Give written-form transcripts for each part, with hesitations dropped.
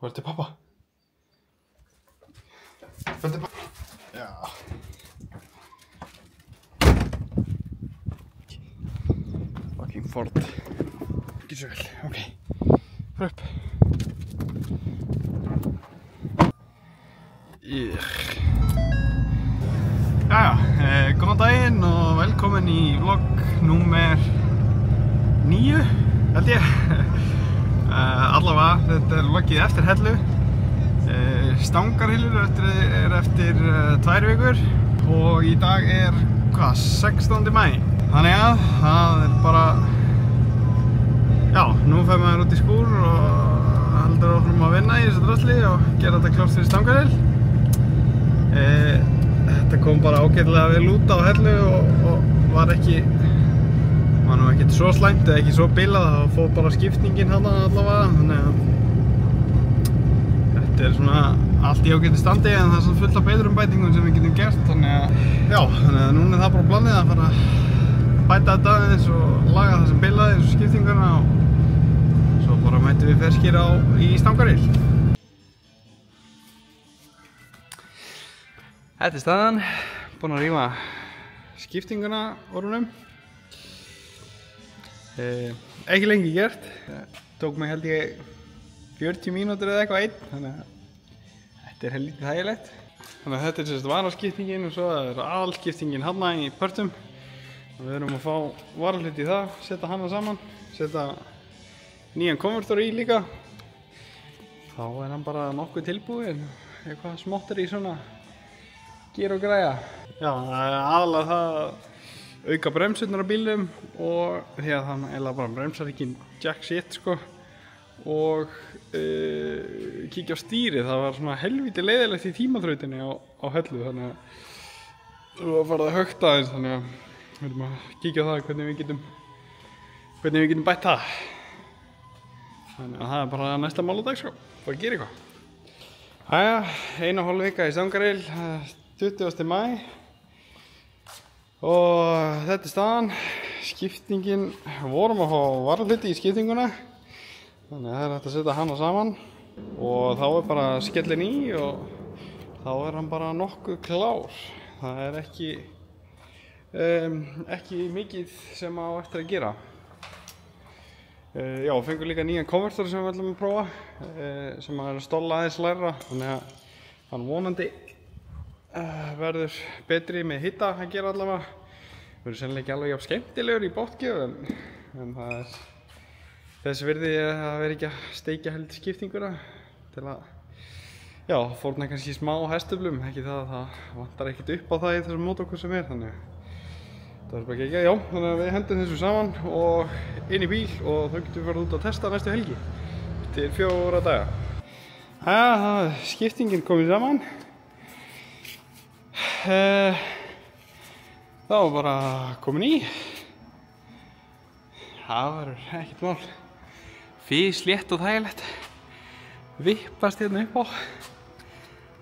Var til pappa? Var til pappa? Já. Fucking Ford. Ekki svo vel, ok. Fara upp. Jæja, góðan daginn og velkomin í vlogg númer 9, held ég. Allavega, þetta er vloggið eftir hellu. Stangarhylur er eftir 2 vikur og í dag er, 16. maí. Þannig að það er bara, já, nú fer maður út í skúr og heldur áfram að vinna í þessu drasli og gera þetta klárt fyrir stangarhyl. Þetta kom bara ágætlega vel út á hellu og var nú ekkert svo slæmt eða ekki svo bilað, það fór bara skiptingin hana allavega, þannig að þetta er svona allt í ágæti standi en það er svona fullt af betrumbætingum sem við getum gert, þannig að núna er það bara planið að fara að bæta þetta aðeins og laga það sem bilaði eins og skiptinguna og svo bara mætum við ferskir í stangarhyl. Þetta er staðan, búinn að rífa skiptinguna úr honum. Ekki lengi gert, tók mig held ég 40 mínútur eða eitthvað einn, þannig að þetta er helvítið þægilegt. Þannig að þetta er sérst varaskiptingin og svo er aðalskiptingin hana í pörtum. Við erum að fá varahluti í það, setja hana saman, setja nýjan konvertor í líka. Þá er hann bara nokkuð tilbúinn, eitthvað smottir í svona gír og græja. Já, það er aðalega það að auka bremsurnar á bílnum og því að það eiginlega bara bremsar ekki jack shit sko og kíkja á stýrið, það var svona helvíti leiðilegt í tímaþrautinni á hellu, þannig að þú var að fara að högta aðeins, þannig að við erum að kíkja á það hvernig við getum bætt það. Þannig að það er bara næsta mál á dag sko, bara að gera eitthvað. Jæja, 1,5 vika í stangarhyl, 20. maí. Og þetta er staðan, skiptingin, vorum að fá varahluti í skiptinguna, þannig að það er hægt að setja hana saman og þá er bara skellin í og þá er hann bara nokkuð klár. Það er ekki mikið sem á eftir að gera. Já, fengum líka nýjan konvertor sem við ætlum að prófa, sem er að stóla aðeins lægra, þannig að hann vonandi verður betri með hita að gera allavega. Verður sennilega ekki alveg jafn skemmtilegur í botngjöf en það er þess virði að vera ekki að steikja held skiptinguna til að, já, fórna kannski smá hestöflum, ekki það að það vantar ekkert upp á það í þessum mótorkur sem er, þannig það er bara ekki, já, þannig að við hendum þessu saman og inn í bíl og þá getum við farið út að testa næstu helgi til 4 daga. Jæja, skiptingin komið saman. Það var bara komin í. Það verður ekkert mál. Físlétt og þægilegt. Vippast hérna upp á.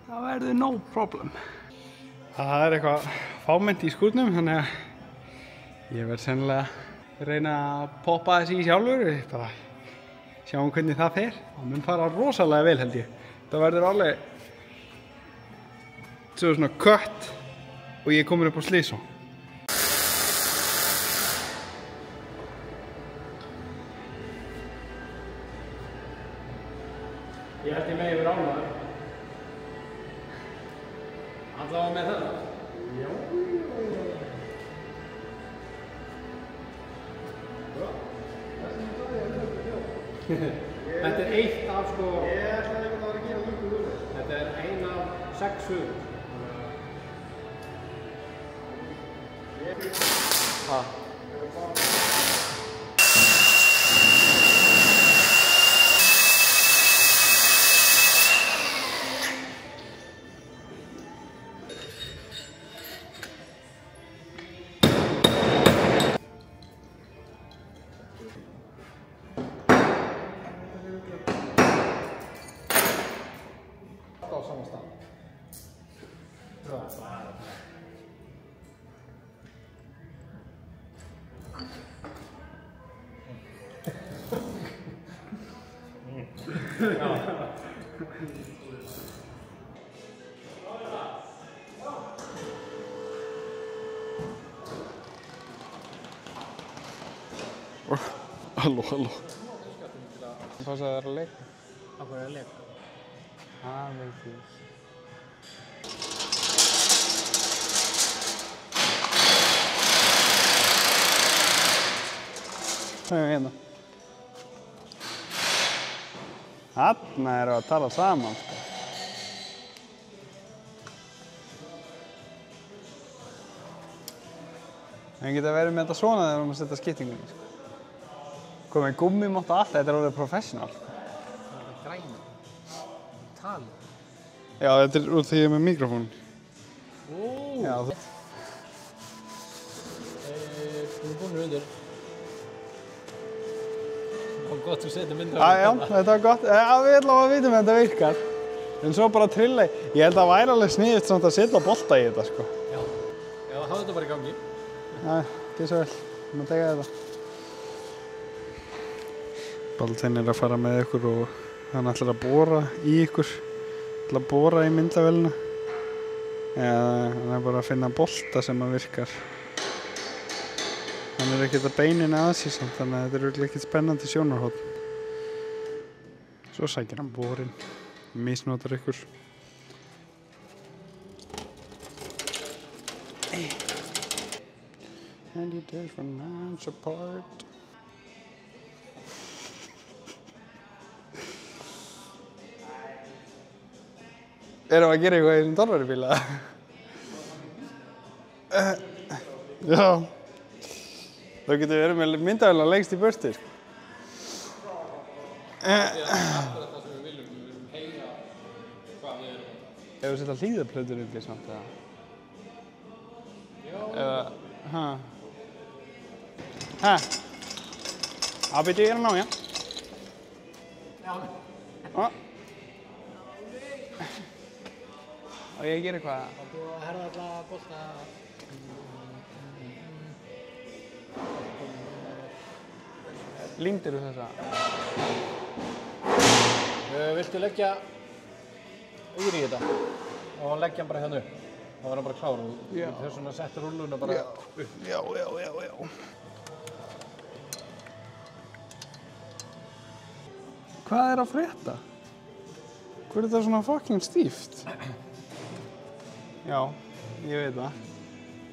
Það verður no problem. Það er eitthvað fámennt í skúrnum, þannig að ég verð sennilega að reyna að poppa þessi í sjálfur. Bara sjáum hvernig það fer. Það mun fara rosalega vel held ég. Það verður alveg svona kött og ég er komin upp á slysó. Ég held ég með yfir ánæður. Allavega með það? Já. Þetta er eitt af sko... Ég ætlaði ekki að vera að gera lúkuð úr þetta. Þetta er ein af 6 hugur. Á sama stað. Halló. Passa þér að leika? Á hverju að leika? Það veit ég. Hvað er hérna? Þarna erum við að tala saman, sko. Það geta verið með þetta svona þegar við erum að setja skiptingunni, sko. Komið gúmmímátt og allt, þetta er orðið professional. Það er græna. Tali. Já, þetta er út því ég er með mikrofón. Já, þú... Þú er búinn undir. Það var gott að setja myndir á Já, þetta var gott. Já, við ætlum að vita með þetta virkar. En svo bara trilla. Ég held að það væri alveg sniðugt samt að setja bolta í þetta, sko. Já, hafa þetta bara í gangi. Já, ekki svo vel. Við erum að teka þetta. Baldvin er að fara með ykkur og hann ætlar að bora í ykkur. Ætlar að bora í myndavélina. Eða hann er bara að finna bolta sem að virkar. Hann er ekkert að beinina að sér samt, þannig að þetta er örugglega ekkert spennandi sjónarhorn. Svo sækir hann borinn. Misnotar ykkur. And you different minds apart. Erum við að gera eitthvað í þessum torfæribíla? Já. Þá getum við verið með myndavélina lengst í burtu, sko. Ef við setja hlýðarplötur undir samt, eða? Eða, Það byrju ég að ná, já? Já. Og ég gerir hvað? Þú herða alltaf bolta. Límdirðu þessa? Viltu leggja yfir í þetta og leggja hann bara hérna upp. Það var hann bara klár og þess vegna settur rúlluna bara upp. Já. Hvað er að frétta? Hvað er þetta svona fucking stíft? Já, ég veit það.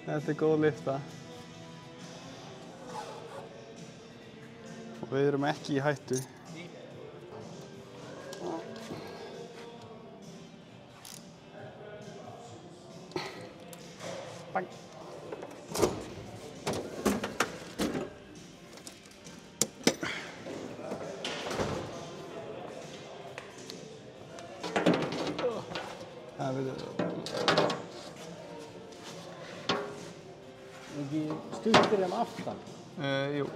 Þetta er góð lyfta. Og við erum ekki í hættu. Bang. Ekki stuttir en aftan. Jú.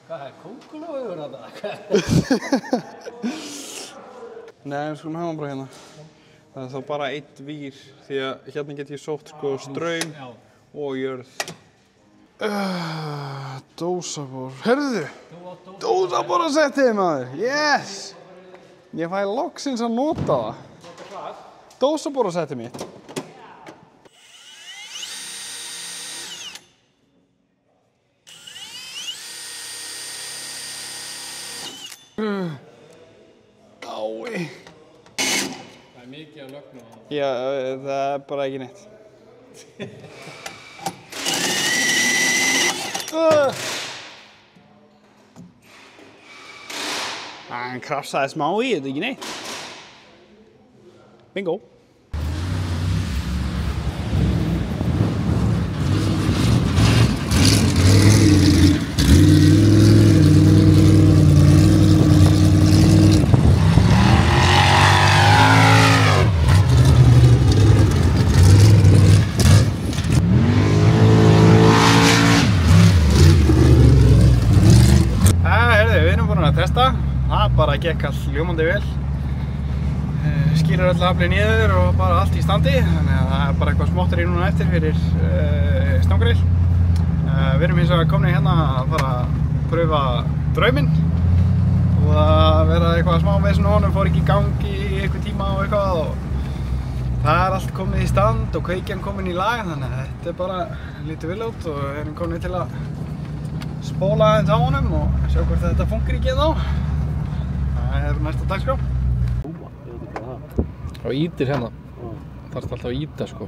Hvað er kóngulóður að það? Nei, við skulum hafa hann bara hérna. Það er þá bara einn vír því að hérna get ég sótt sko straum og jörð. Dósabor. Heyrðu! Dósaborasettið, maður! Yes! Ég fæ loksins að nota það. Dósaborasettið mitt. Ái. Það er mikið að lögna á það. Já, það er bara ekki neitt. Hann krafsaði smá í þetta, ekki neitt. Bingo. það gekk allt ljómandi vel. Skýlar öll afli niður og bara allt í standi, þannig að það bara eitthvað smottur í núna eftir fyrir stangrill. Við erum hins vegar komnir hérna að fara að pröfa drauminn og að vera eitthvað smá vesen á honum, fór ekki í gang í eitthvað tíma og eitthvað og það allt komið í stand og kveikjan komin í lag, þannig að þetta bara lítur vel út og við erum komin til að spóla aðeins á honum og sjá hvort þetta funkar ekki þá. Það næsta dagskrá. Og ítir hérna. Það alltaf að íta sko.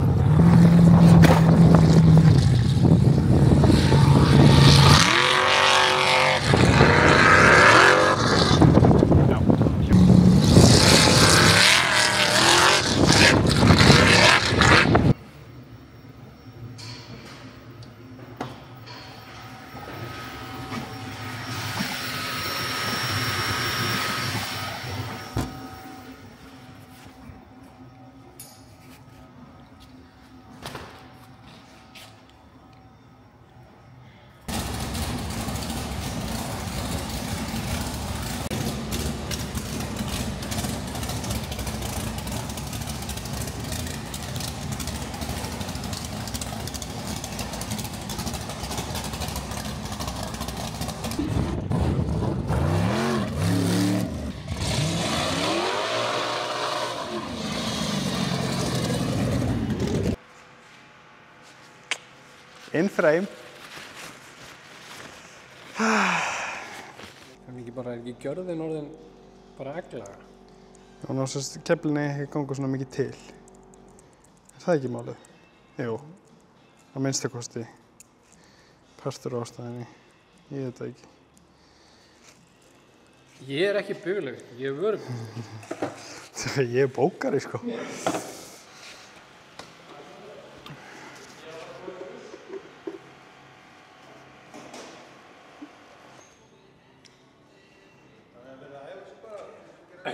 In frame. Er ekki gjörðin orðin bara eglaga? Já, ná sérst keflinni ekki ganga svona mikið til. Er það ekki málið? Jú, að minnsta kosti. Partur á ástæðinni. Ég veit það ekki. Ég er ekki buglegur, ég er vörubíl. Ég er bókari sko.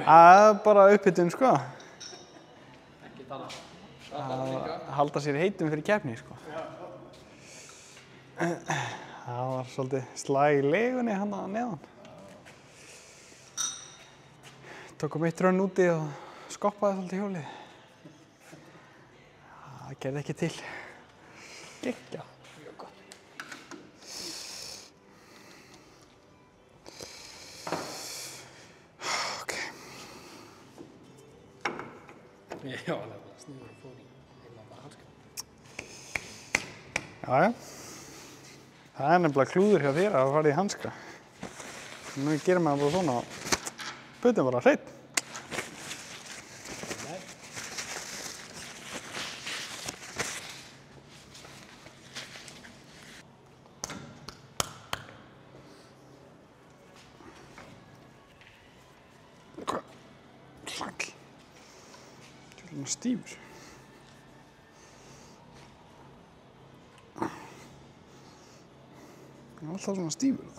Það er bara upphitun sko. Ekkert annað. Að halda sér heitum fyrir keppni sko. Það var svolítið slag í legunni hann að neðan. Tókum eitt rönn úti og skoppaði svolítið hjólið. Það gerði ekki til. Gekja. Mjög gott. Já, það er bara sniður og fór í heila bara hanska. Jájá. Það er nefnilega klúður hjá þér að fara í hanska. Nú gerum við það bara svona og putum bara hreinn. Hvað? Sæll. Svona stífur. Það er alltaf svona stífur.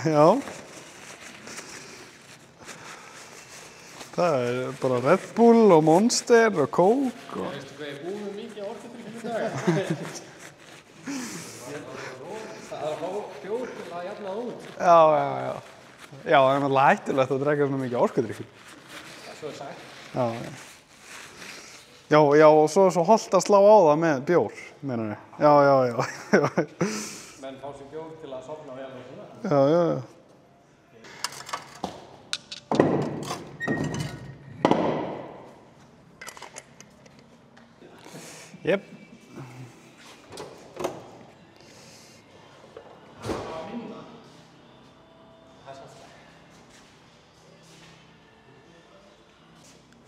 Já. Það er bara Red Bull og Monster og Coke og... Veistu hvað, ég búið með mikið orkudrykkjum í dag. Það er að fá bjór til að jafna það út. Já. Já, það er náttúrulega hættulegt að drekka svona mikið orkudrykkjum. Svo er sagt. Já, og svo er svo hollt að slá á það með bjór, meinar ég. Já. Menn fá sér bjór til að sofna vel og svona. Já. Jep.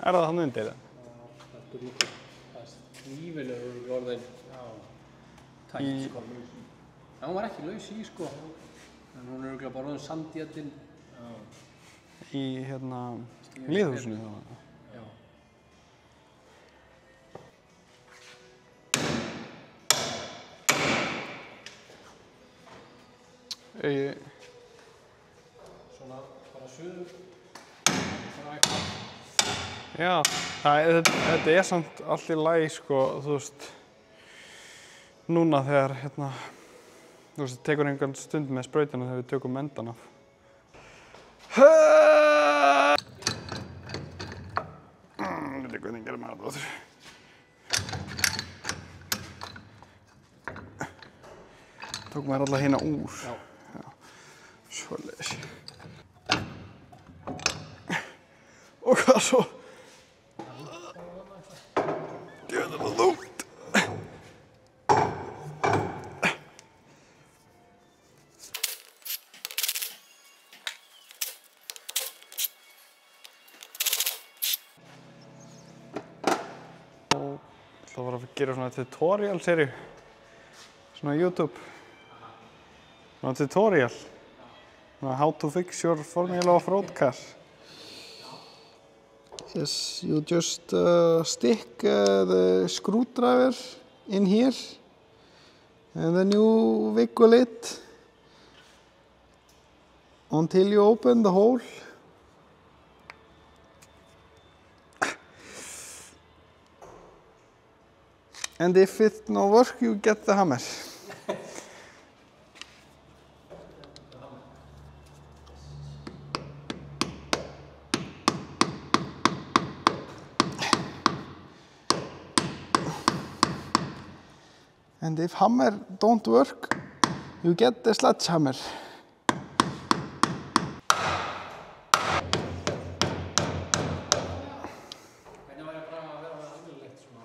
Er það hann undir það? Þetta er lítið. Hnífinu er orðin tætt sko. En hún var ekki laus í sko. En hún er örugglega bara orðin sandétin. í hérna liðhúsinu þá. Já. Svona bara suður. Svona eitthvað. Já, þetta er samt allt í lagi sko, þú veist, núna þegar hérna, þú veist, það tekur engan stund með sprautina þegar við tökum endan af. Þetta er hvernig gerir maður þetta. Tók maður alla hérna úr. Já. Svoleiðis. Og hvað svo? Djöfull er það þungt. Það var að gera svona tutorial-seríu. Svona YouTube. Svona tutorial. Svona how to fix your Formula off-road car. Yes, you just stick the screwdriver in here and then you wiggle it until you open the hole. And if it no work, you get the hammer. And if hammer don't work, you get the sledgehammer. Hvernig væri bara að vera með almennilegt svona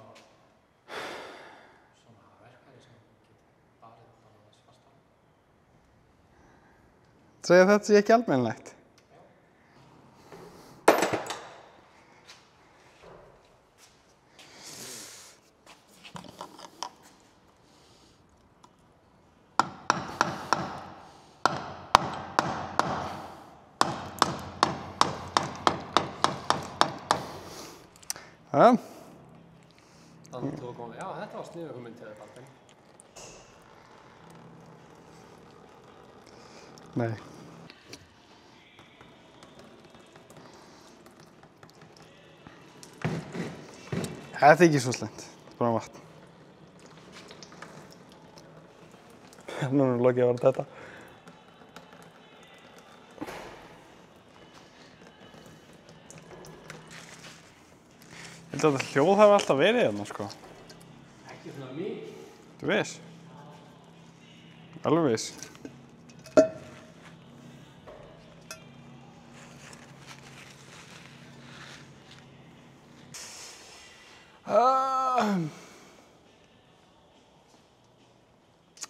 verkfæri sem getur barið bara þess fastan? Segja þetta sé ekki almennilegt. Ja. Þannig að þú komið, já, þetta var sniðug hugmynd til þetta Baldvin. Nei. Þetta er ekki svo slæmt. Þetta er bara vatn. Nú er lokið að vera þetta. Ég held að þetta hljóð hafi alltaf verið hérna, sko. Ekki svona mikið. Þú viss? Alveg viss.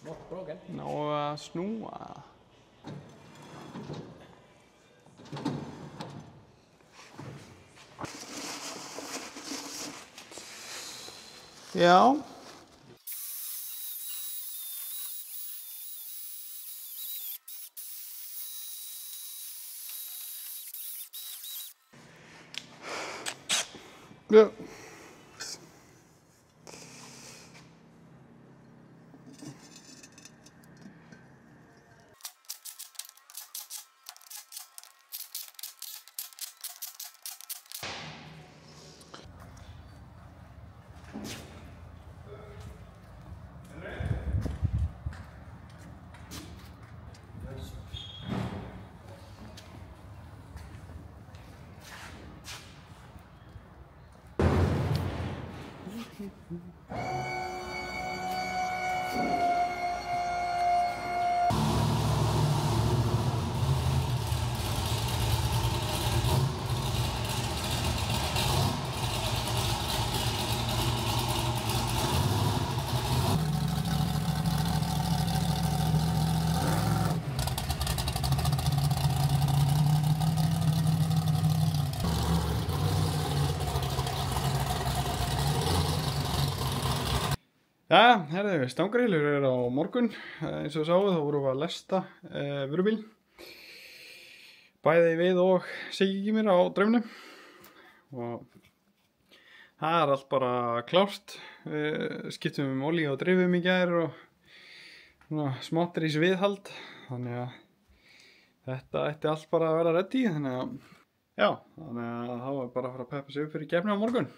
Not broken. Ná að snúa. Já. Já. Já, herðu, stangarilur er á morgun, eins og sáðu þá vorum við að lesta vörubíl bæði við og Siggi mér á draumnum og það er allt bara klárt. Skiptum olíu og drifum í gær og smáttrís viðhald, þannig að þetta ætti allt bara að vera ready, þannig að þá er bara að fara að peppa sig upp fyrir keppni á morgun.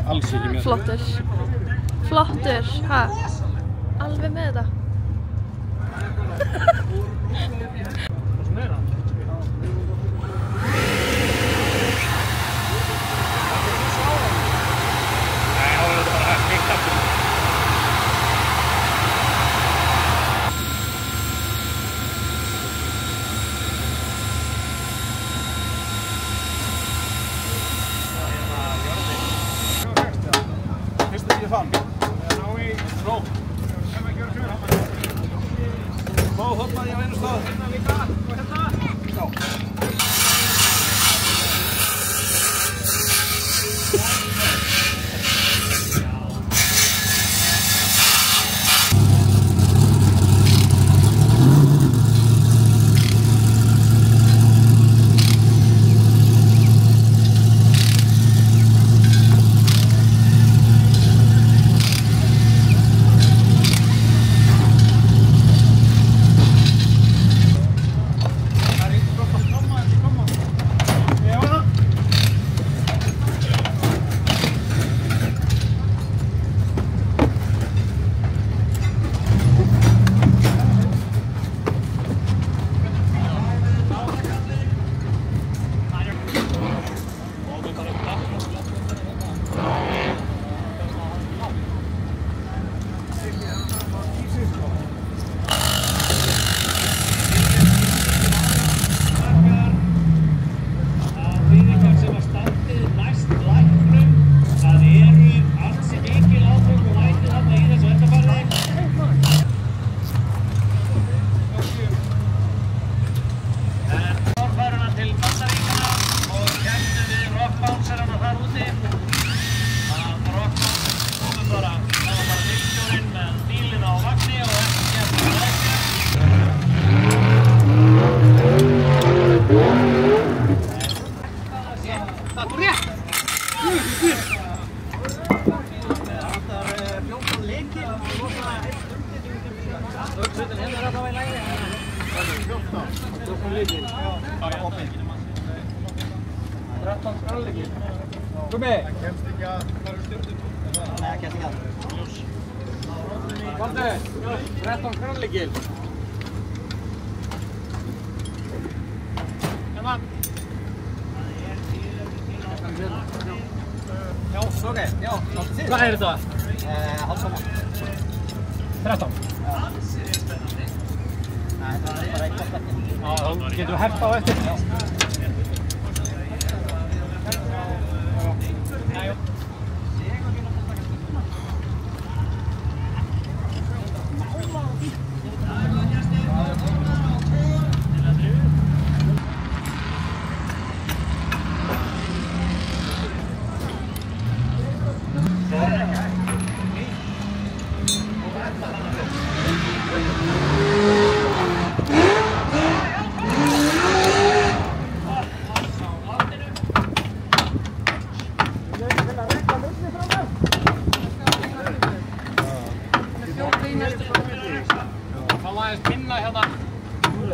Alls ekki með. Flottur, ha? Alveg með þetta. Svona er það. Nei, þá er þetta bara heitt aftur. Fan. Ná í sló. Má hoppaði á einu stað. Hérna líka. Og hérna. Já. Gummi! Það kemst ekki að fara úr stjórnum. Nei, það kemst ekki að. Valdi, 13 grannleikil. Hérna. Já, ok, já. Hvað er þetta? Hálfsaman. 13? Já. Nei, það er bara eitthvað sterkir. Já, þá getum við hert á eftir. Já.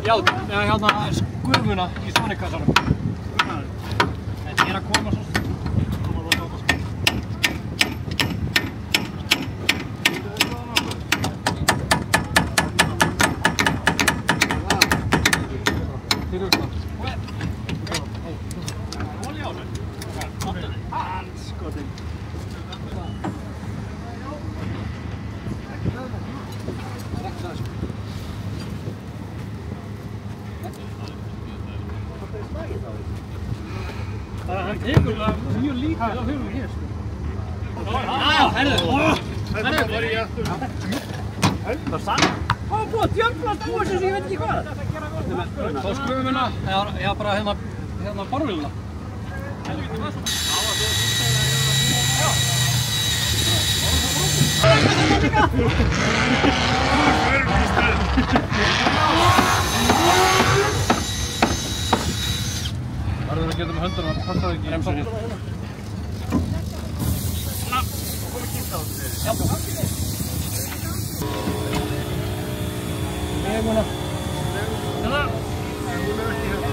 Já, hérna skurfuna í Sonic-kassanum. að koma svo. Hann tekur það mjög lítið á hugum hér sko. Herðu! Það er sann! Búið að djöflast búið sem ég veit ekki hvað! Þá skrufum við hérna, já bara hérna borvélina. Helviti hvað svona? Verður að geta með höndunum, það passar ekki. Bremsar. Svona, þá komum við kýrt á þessu. Já. Leguna. Hérna. Hún ekki hérna.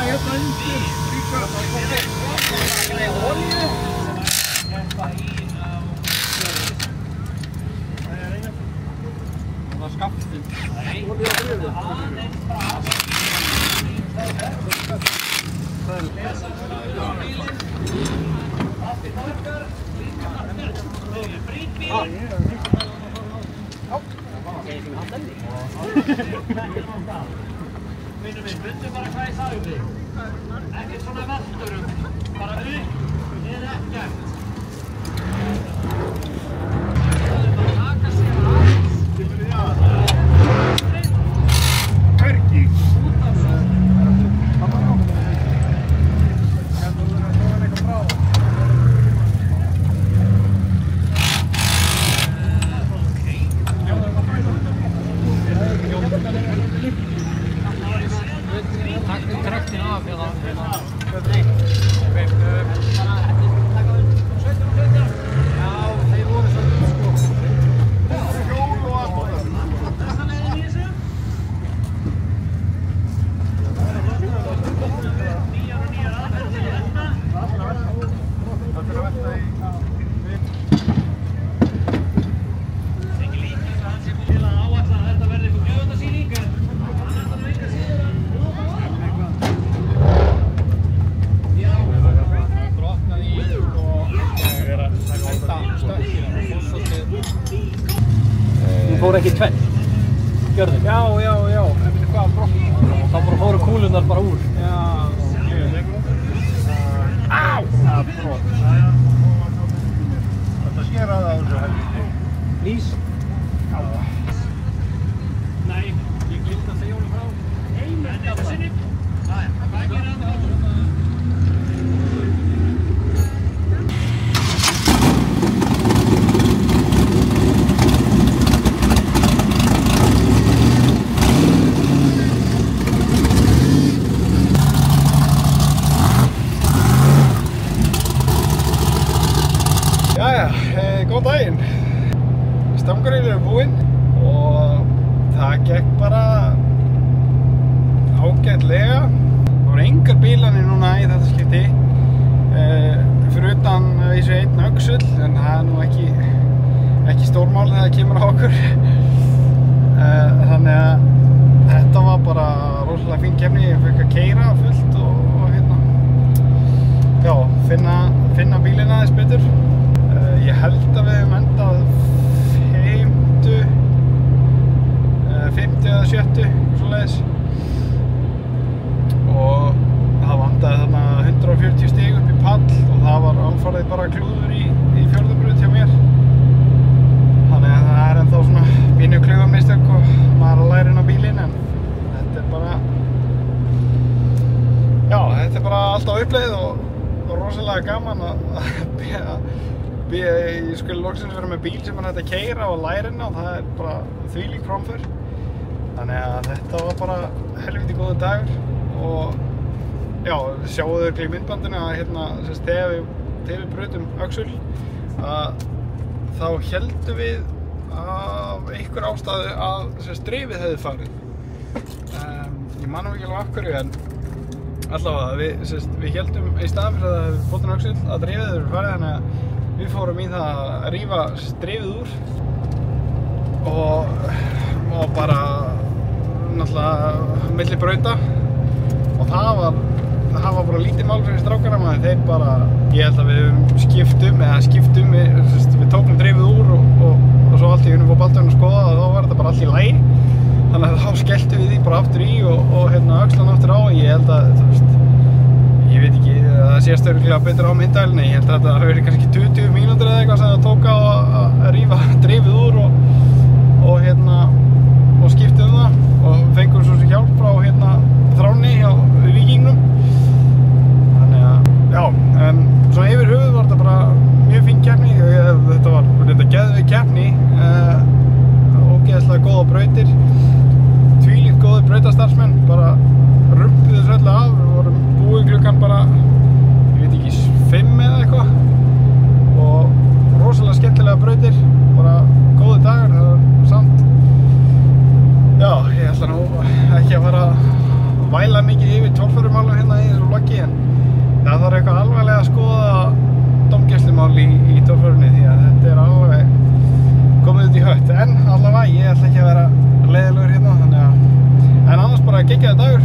Hérna undir. Olíu. Það er skaftinn. Minnum við, myndu bara hvað ég sagði. Ekkert svona veldurum. Bara upp, eða ekkert. Fór ekki tvenn, gjörðu? Já, en hvað brotnaði? Þá bara fóru kúlunar bara úr. Já, Á! Það brot. Þetta skera það á þessu helviti. Lýs? Já. Nei, ég glimti að segja honum frá. Einu sinni. Hvað gerir það? Góðan daginn! Stangurinn búinn og það gekk bara ágætlega. Það voru engar bílanir núna í þetta skipti fyrir utan þessu einn öxull, en það er nú ekki stórmál þegar það kemur á okkur. Þannig að þetta var bara rosalega fín keppni. Ég fekk að keyra fullt og hérna, já, finna bílinn aðeins betur. Ég held að við hefum endað 50 eða 70, svoleiðis. Og það vantaði þarna 140 stig upp í pall og það var alfarið bara klúður í fjórðubraut hjá mér. Þannig að það er ennþá svona pínu klaufamistök og maður er að læra inn á bílinn, en þetta er bara, já, þetta er bara alltaf uppleið og rosalega gaman að ég skulle loksins vera með bíl sem er hægt að keyra og læra inn á, það er bara þvílík framför. Þannig að þetta var bara helviti góður dagur og já, sjáu þau í myndbandinu að hérna, þegar við brutum öxul að þá héldum við af einhver ástæðu að drifið hefði farið. Ég man ekki alveg af hverju, en allavega við héldum í staðan fyrir að það hefði fótinn öxull að drifið hefði farið, þannig að við fórum í það að rífa drifið úr og bara náttúrulega milli brauta, og það var bara lítið mál fyrir strákana, maður. Þeir bara, ég held að við skiptum, við tókum drifið úr og svo allt í unum fór Baldurinn að skoða og þá var þetta bara allt í lagi. Þannig að þá skelltum við því bara aftur í og öxlan aftur á. Ég held að, ég veit ekki, það sést örugglega betur á myndavélinni. Ég held að þetta hafi verið kannski 20 mínútur eða eitthvað sem það tók á að rífa drifið úr og skiptum það og fengum svo sem hjálp frá Þráni hjá Víkingnum. Þannig að, já, en svona yfir höfuð var þetta bara mjög fín keppni. Þetta var geðveik keppni, ógeðslega góða brautir, þvílíkt góðir brautastarfsmenn, bara rumpuðu þessu öllu af. Við vorum búin klukkan bara, ég veit ekki, 5 eða eitthvað og rosalega skemmtilega brautir, bara góði dagar. Það var samt, já, ég ætla nú ekki að fara að væla mikið yfir torfærumálum hérna í þessu vloggi, en það þarf eitthvað alvarlega að skoða dómgæslumál í torfærunni, því að þetta er alveg komið út í hött. En allavega, ég ætla ekki að vera leiðilegur hérna, þannig að, en annars bara geggjaður dagur,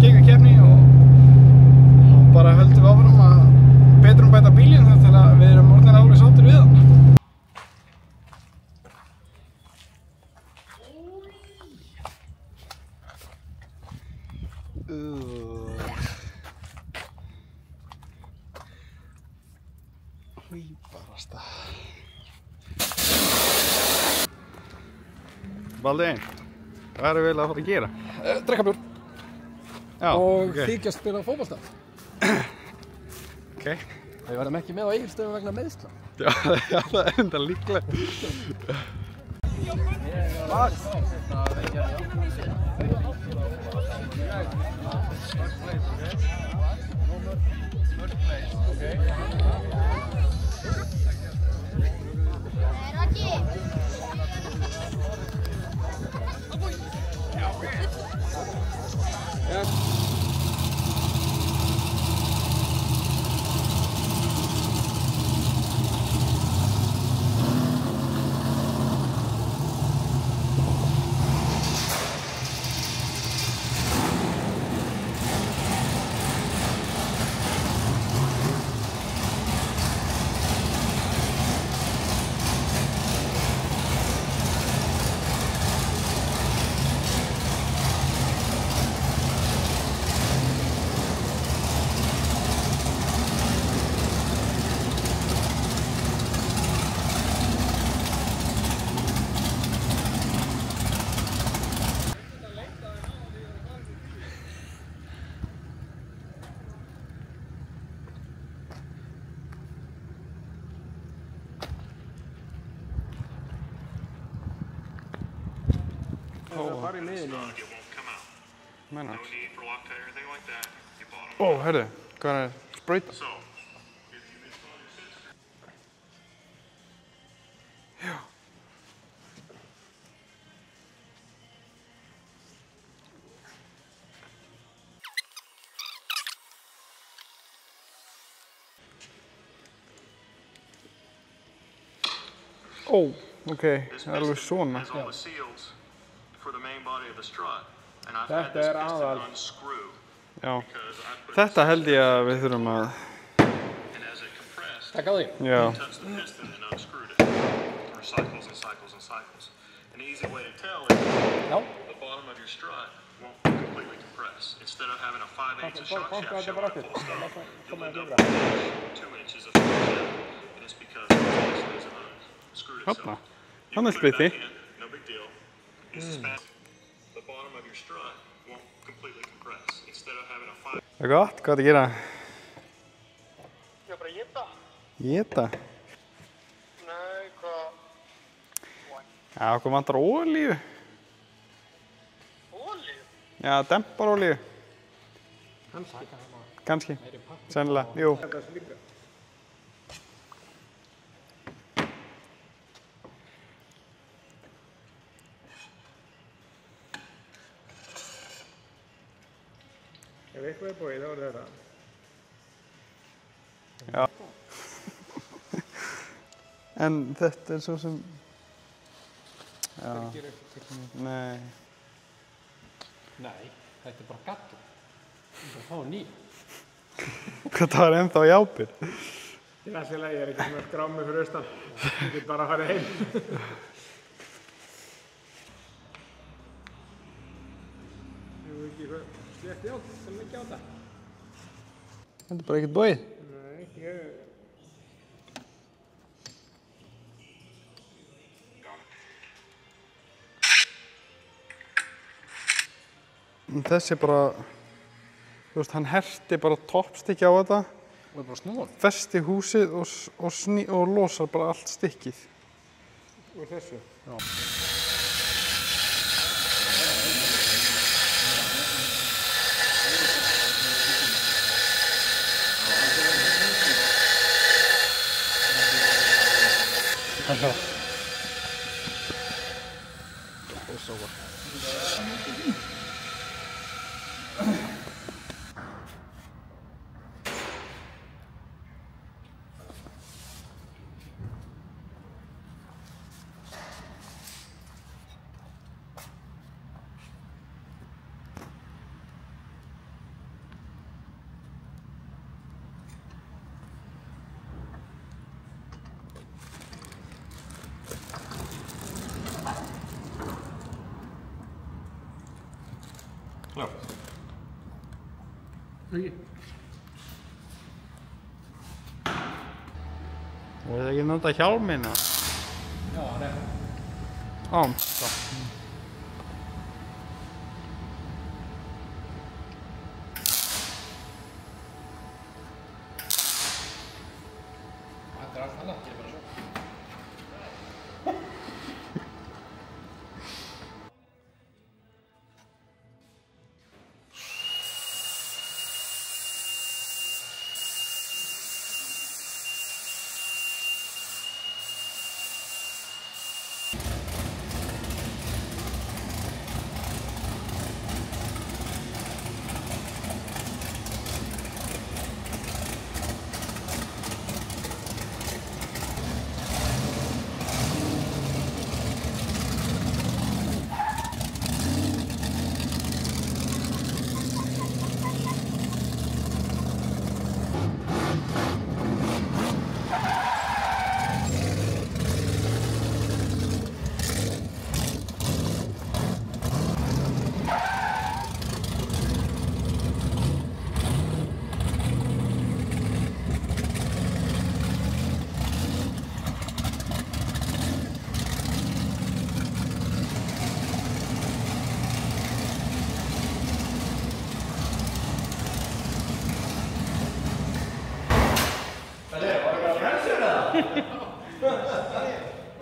geggjuð keppni og bara höldum við áfram að betrumbæta bílinn þar til að við erum orðnir alveg sáttir við hann. Hvíbarasta. Baldi, hvað erum við að fara að gera? Drekka bjór Já, og þykjast spila fótbolta. Ok. Við verðum ekki með á Egilsstöðum vegna meiðsla. Já, það er enda líklegt. Bara í liðinu. Menna. Ó, herðu, hvað er sprauta? Já. Ó, ok, það er alveg svona. Þetta er aðal. Já, þetta held ég að við þurfum að Takk á því. Já. Já. Þarna, þannig splitti. Það er gott, hvað er að gera? Ég var bara að éta. Éta? Nei, hvað? Já, okkur vantar olíu. Olíu? Já, dempar olíu. Kannski, sennilega, jú. eitthvað er búið, þá er þetta. Já. En þetta er svo sem... Já. Nei. Nei, þetta er bara gattur. Það er bara ný. Hvað það var ennþá í ábyrgð? Ég er alltaf leið, ég er ekki með skrámið fyrir austan. Ég get bara að fara heim. Ég veit ekki hvað slett í átt, sem ekki á þetta. Þetta er bara ekkert búið. Nei, ég... Þessi bara, þú veist, hann herti bara toppstykki á þetta, Og er bara snúan. festi húsið og losar bara allt stykkið. Úr þessu. Já. Halló. Klart. Ekki. Og það ekki nota hjálminn eða? Já, hann er. Á. Þetta er allt annað, ég er bara svo.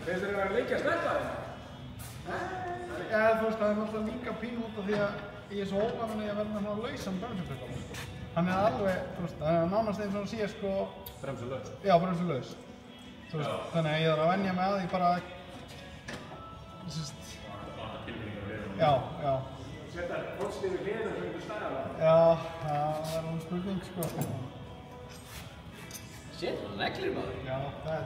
Finnst þér að vera leikja snerta þeim? Eða þú veist, það er náttúrulega líka pínu út af því að ég er svo ógafinn að ég verði með svona lausan bremsupedal. Hann er alveg, þú veist, það er nánast eins og hann sé sko... Bremsulaus. Já, bremsulaus. Þú veist, þannig að ég þarf að venja mig að því bara... Þú veist... Já, já. Setja fórst yfir hliðina sem þú stæðar það? Já, það er hún spurning sko. Shit, hann neglir maður. Já, það er...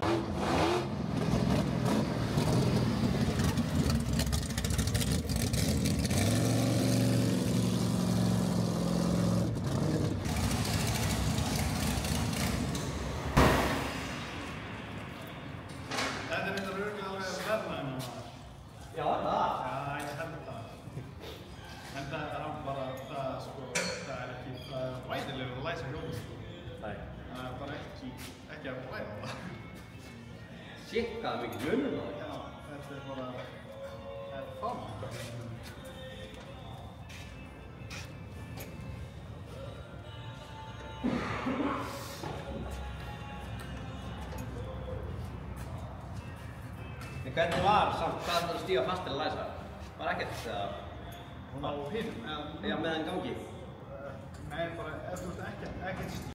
Þetta er þetta örgulega alveg að verða en það. Já, það. Já, ég held það. En það er hann bara, það sko, það er ekki, það er væðilegur að læsa hjólið sko. Nei. Það er bara ekki að læra það. Shit, hvað er mikið munur maður. Já, þetta er bara, það er fann. En hvernig var samt, hvað er það að stíga fast til að læsa? Var ekkert, eða? Hún á hinum, Já, meðan gangi? Nei, bara, þú veist, ekkert stíg.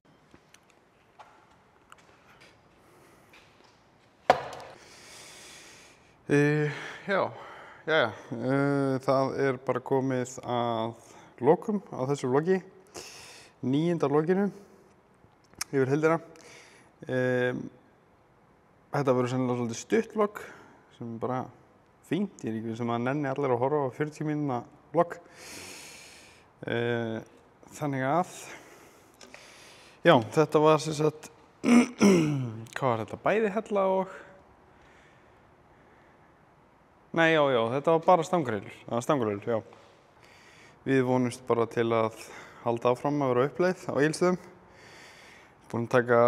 Það er bara komið að lokum á þessu vloggi. 9. lokinu yfir heildina. Þetta verður sennilega svolítið stutt vlogg sem er bara fínt. Ég er ekki sem að nenni allir að horfa á 40 mínúna vlogg. Þannig að, já, þetta var sem sagt, hvað var þetta? Bæði hella og, nei, já, þetta var bara stangurhellur. Það var stangurhellur, já. Við vonumst bara til að halda áfram að vera uppleið á Egilsstöðum. Búin að taka,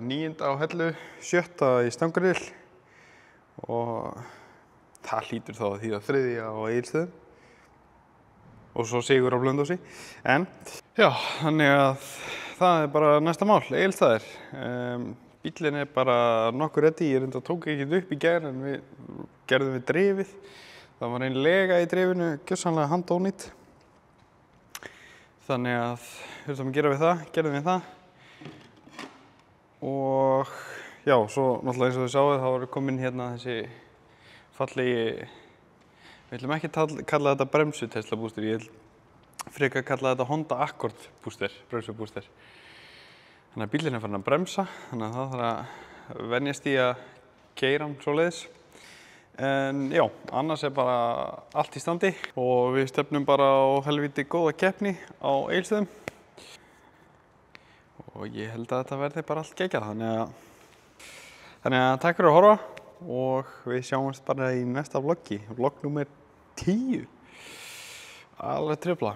9. á hellu, 7. í stangurhell og það hlýtur þá að þýða 3. á Egilsstöðum. Og svo sigur á Blönduósi. En, já, þannig að það er bara næsta mál, Egilsstaðir. Bíllinn er bara nokkuð ready. Ég reyndar tók ekki upp í gær en við gerðum við drifið. Það var ein lega í drifinu, gjörsamlega handónýtt. Þannig að þurftum að gera við það, gerðum við það. Og já, svo náttúrulega eins og þið sáuð, þá var komin hérna þessi fallegi, við ætlum ekki að kalla þetta bremsu Tesla booster, ég vil frekar kalla þetta Honda Accord booster, bremsu booster. Þannig að bíllinn er farin að bremsa, þannig að það þarf að venjast í að keyra hann svoleiðis. En já, annars er bara allt í standi og við stefnum bara á helvíti góða keppni á Egilsstöðum. Og ég held að þetta verði bara allt geggjað, þannig að takk fyrir að horfa. Og við sjáumst bara í næsta vloggi, vlogg númer 10. Alveg trufla.